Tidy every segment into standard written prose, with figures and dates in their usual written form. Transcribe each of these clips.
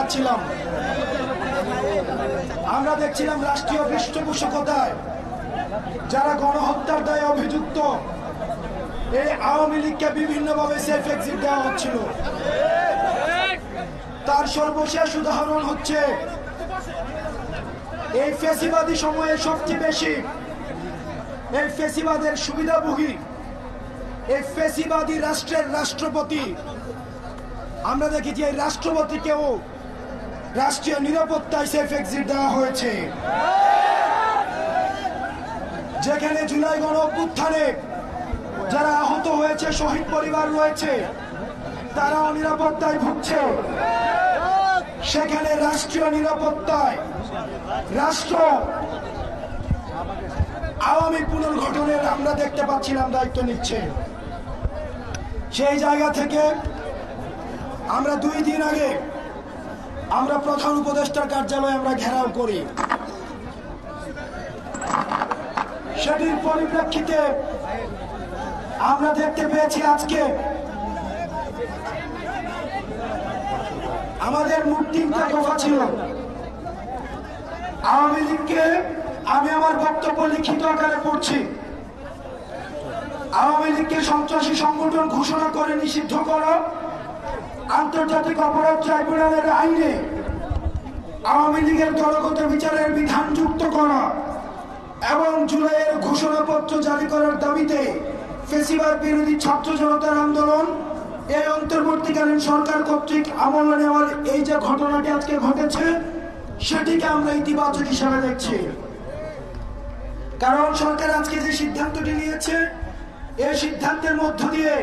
পাচ্ছিলাম। আমরা দেখছিলাম রাষ্ট্রীয় পৃষ্ঠপোষকতায় যারা গণহত্যার দায়ে অভিযুক্ত এই আওয়ামী লীগকে বিভিন্নভাবে সেফ এক্সিট দেওয়া হচ্ছিল। তার সর্বশেষ উদাহরণ হচ্ছে এই ফ্যাসিবাদী সময়ে সবচেয়ে বেশি এই ফ্যাসিবাদের সুবিধাভোগী এই ফ্যাসিবাদী রাষ্ট্রের রাষ্ট্রপতি, আমরা দেখি যে এই রাষ্ট্রপতিকেও রাষ্ট্রীয় নিরাপত্তায় সেফ এক্সিট দেওয়া হয়েছে। যেখানে জুলাই গণ অভ্যুত্থানে যারা আহত হয়েছে, শহীদ পরিবার রয়েছে, তারাও নিরাপত্তায় ভুগছে। সেখানে রাষ্ট্রীয় নিরাপত্তায় রাষ্ট্র আওয়ামী পুনর্গঠনের আমরা দেখতে পাচ্ছিলাম দায়িত্ব নিচ্ছে। সেই জায়গা থেকে আমরা 2 দিন আগে আমরা প্রধান উপদেষ্টার কার্যালয়ে আমরা ঘেরাও করি। সেটির পরিপ্রেক্ষিতে আমরা দেখতে পেয়েছি আজকে আমাদের মোট 3টা দফা ছিল। আওয়ামী লীগকে আমি আমার বক্তব্য লিখিত আকারে পড়ছি। আওয়ামী লীগকে সন্ত্রাসী সংগঠন ঘোষণা করে নিষিদ্ধ করা, আন্তর্জাতিক অপরাধ ট্রাইব্যুনালের আইনে আওয়ামী লীগের দলগত বিচারের বিধান যুক্ত করা এবং জুলাইয়ের ঘোষণাপত্র জারি করার দাবিতে ফ্যাসিবাদ বিরোধী ছাত্র জনতার আন্দোলন এই অন্তর্বর্তীকালীন সরকার কর্তৃক আমলে নেওয়ার এই যে ঘটনাটি আজকে ঘটেছে, সেটিকে আমরা ইতিবাচক হিসাবে দেখছি। কারণ সরকার আজকে যে সিদ্ধান্তটি নিয়েছে, এই সিদ্ধান্তের মধ্য দিয়ে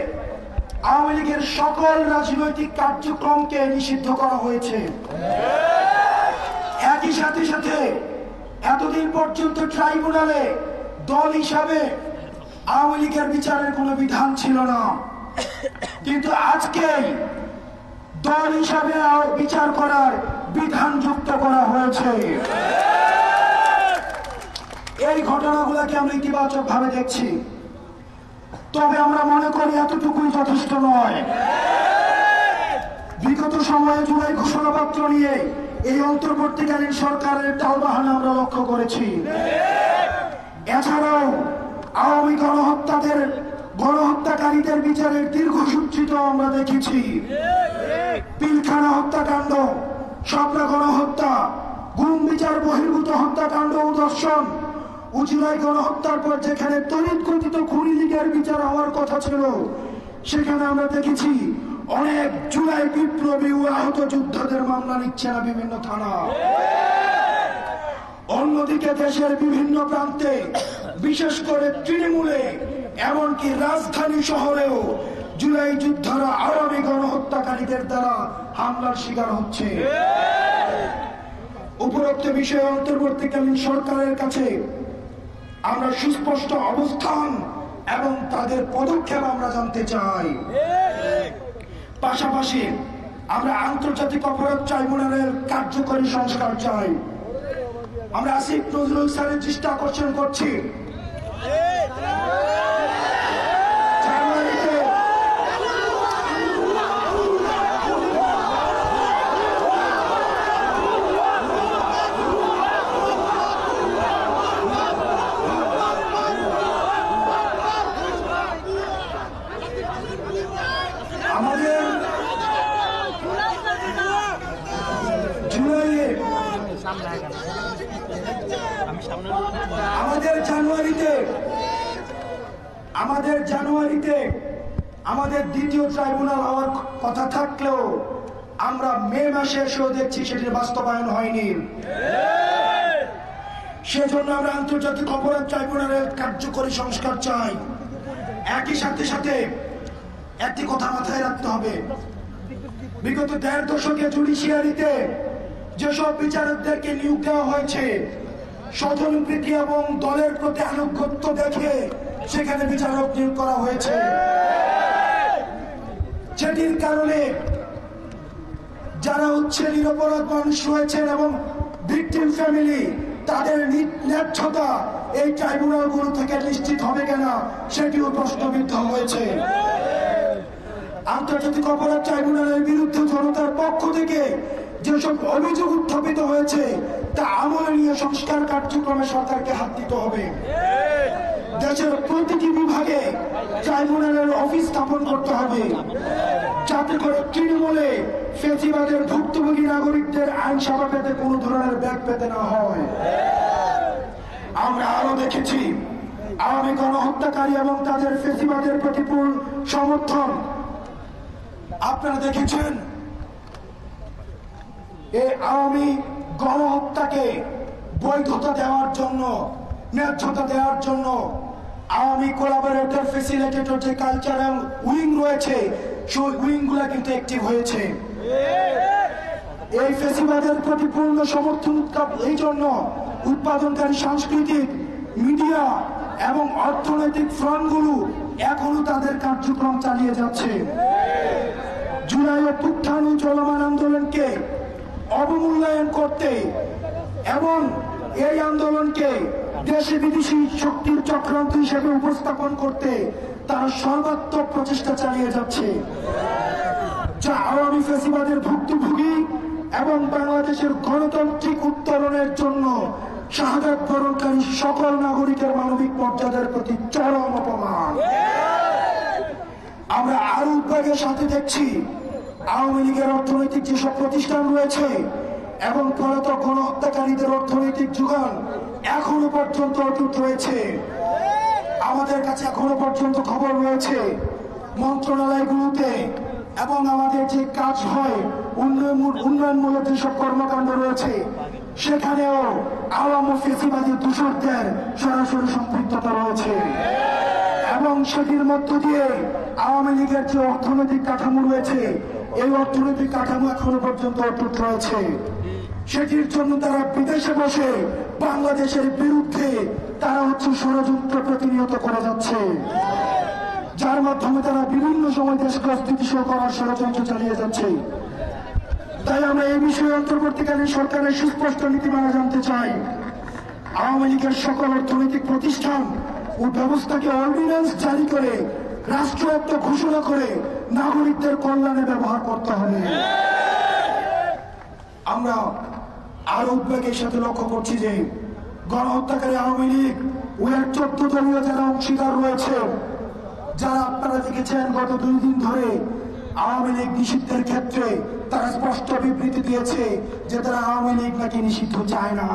আওয়ামী লীগের সকল রাজনৈতিক কার্যক্রমকে নিষিদ্ধ করা হয়েছে। একই সাথে সাথে এতদিন পর্যন্ত ট্রাইব্যুনালে দল হিসাবে আওয়ামী লীগের বিচারের কোনো বিধান ছিল না, কিন্তু আজকে দল হিসাবে বিচার করার বিধান যুক্ত করা হয়েছে। এই ঘটনাগুলোকে আমরা ইতিবাচক ভাবে দেখছি। তবে আমরা মনে করি এতটুকুই যথেষ্ট নয়। বিগত সময়ে জুলাই ঘোষণাপত্র নিয়ে এই অন্তর্বর্তীকালীন সরকারের টালবাহানা আমরা লক্ষ্য করেছি। এছাড়াও আওয়ামী গণহত্যাকারীদের বিচারের দীর্ঘসূত্রিত আমরা দেখেছি। পিলখানা হত্যাকাণ্ড, শাপলা গণহত্যা, গুম বিচার বহির্ভূত হত্যাকাণ্ড ও দর্শন, জুলাই গণহত্যার পর যেখানে তড়িৎ গতিত খুনি লীগের বিচার হওয়ার কথা ছিল, সেখানে আমরা দেখেছি অনেক জুলাই বিপ্লবী ও আহত যোদ্ধাদের মামলা নিচ্ছে না বিভিন্ন থানা। অন্যদিকে দেশের বিভিন্ন প্রান্তে, বিশেষ করে তৃণমূলে, এমনকি রাজধানী শহরেও জুলাই যোদ্ধারা আওয়ামী গণহত্যাকারীদের দ্বারা হামলার শিকার হচ্ছে। উপরোক্ত বিষয়ে অন্তর্বর্তীকালীন সরকারের কাছে আমরা সুস্পষ্ট অবস্থান এবং তাদের পদক্ষেপ আমরা জানতে চাই। পাশাপাশি আমরা আন্তর্জাতিক অপরাধ ট্রাইব্যুনালের কার্যকরী সংস্কার চাই। আমরা আসিফ নজরুল স্যারের দৃষ্টি আকর্ষণ করছি, আমাদের জানুয়ারিতে আমাদের দ্বিতীয় ট্রাইব্যুনাল হওয়ার কথা থাকলেও আমরা মে মাসে এসেও দেখছি সেটির বাস্তবায়ন হয়নি। সেজন্য আমরা আন্তর্জাতিক অপরাধ ট্রাইব্যুনালের কার্যকরী সংস্কার চাই। একই সাথে সাথে একটি কথা মাথায় রাখতে হবে, বিগত 1.5 দশকে জুডিশিয়ারিতে যেসব বিচারকদেরকে নিয়োগ দেওয়া হয়েছে, স্বজনপ্রীতি এবং দলের প্রতি আনুগত্য দেখে সেখানে বিচারক নিয়োগ করা হয়েছে। যেটির কারণে যারা নিরপরাধ মানুষ রয়েছেন এবং ভিকটিম ফ্যামিলি, তাদের ন্যায্যতা এই ট্রাইব্যুনালগুলো থেকে নিশ্চিত হবে কিনা সেটিও প্রশ্নবিদ্ধ হয়েছে। আন্তর্জাতিক অপরাধ ট্রাইব্যুনালের বিরুদ্ধে জনতার পক্ষ থেকে যেসব অভিযোগ উত্থাপিত হয়েছে তা আমলে নিয়ে সংস্কার কার্যক্রমে সরকারকে হাত দিতে হবে। দেশের প্রতিটি বিভাগে ট্রাইব্যুনালের অফিস স্থাপন করতে হবে, যাতে করে তৃণমূলে ফেসিবাদের ভুক্তভোগী নাগরিকদের আইন সেবা পেতে কোনো ধরনের ব্যাগ পেতে না হয়। আমরা আরো দেখেছি আওয়ামী গণহত্যাকারী এবং তাদের ফেসিবাদের প্রতি পূর্ণ সমর্থন। আপনারা দেখেছেন এই আওয়ামী গণহত্যাকে বৈধতা দেওয়ার জন্য, ন্যায্যতা দেওয়ার জন্য আওয়ামী কোলাবোরেটর ফেসিলিটেটর যে কালচার এবং উইং রয়েছে সেই উইং গুলা কিন্তু অ্যাক্টিভ হয়েছে। এই ফেসিবাদের প্রতি পূর্ণ সমর্থন এই জন্য উৎপাদনকারী সাংস্কৃতিক, মিডিয়া এবং অর্থনৈতিক ফ্রন্টগুলো এখনো তাদের কার্যক্রম চালিয়ে যাচ্ছে। জুলাই অভ্যুত্থান চলমান আন্দোলনকে অবমূল্যায়ন করতে এবং এই আন্দোলনকে দেশি বিদেশি শক্তির চক্রান্ত হিসেবে উপস্থাপন করতে তারা সর্বাত্মক প্রচেষ্টা চালিয়ে যাচ্ছে, যা আওয়ামী ফ্যাসিবাদের ভুক্তভোগী এবং বাংলাদেশের গণতান্ত্রিক উত্তরণের জন্য শাহাদাত বরণকারী সকল নাগরিকের মানবিক মর্যাদার প্রতি চরম অপমান। আমরা আরো উদ্বেগের সাথে দেখছি আওয়ামী লীগের অর্থনৈতিক যেসব প্রতিষ্ঠান রয়েছে এবং পলাতক গণহত্যাকারীদের অর্থনৈতিক যোগান এখনো পর্যন্ত অটুট রয়েছে। আমাদের কাছে এখনো পর্যন্ত খবর রয়েছে মন্ত্রণালয়গুলোতে এবং আমাদের যে কাজ হয় উন্নয়নমূলক যেসব কর্মকাণ্ড রয়েছে সেখানেও আওয়ামী ফ্যাসিবাদী দূষকদের সরাসরি সম্পৃক্ততা রয়েছে এবং সেটির মধ্য দিয়ে আওয়ামী লীগের যে অর্থনৈতিক কাঠামো রয়েছে এই অর্থনৈতিক কাঠামো এখনো পর্যন্ত অটুট রয়েছে। সেটির জন্য তারা বিদেশে বসে বাংলাদেশের বিরুদ্ধে তারা ষড়যন্ত্র প্রতিনিয়ত করে যাচ্ছে, যার মাধ্যমে তারা বিভিন্ন সময় দেশকে অস্থিতিশীল করার ষড়যন্ত্র চালিয়ে যাচ্ছে। তাই আমরা এই বিষয়ে অন্তর্বর্তীকালীন সরকারের সুস্পষ্ট নীতিমালা জানতে চাই। আওয়ামী লীগের সকল অর্থনৈতিক প্রতিষ্ঠান ও ব্যবস্থাকে অর্ডিন্যান্স জারি করে রাষ্ট্রায়ত্ত ঘোষণা করে নাগরিকদের কল্যাণে ব্যবহার করতে হবে। আমরা আরো উদ্বেগের সাথে লক্ষ্য করছি যে গণহত্যাকারী আওয়ামী লীগ ও এর 14 দলীয় যারা অংশীদার রয়েছে, যারা আপনারা দেখেছেন গত 2 দিন ধরে আওয়ামী লীগ নিষিদ্ধের ক্ষেত্রে তারা স্পষ্ট বিবৃতি দিয়েছে যে তারা আওয়ামী লীগ নাকি নিষিদ্ধ চায় না।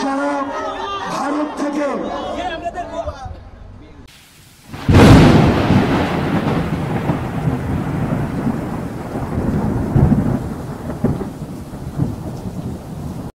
সারা ভারত থেকে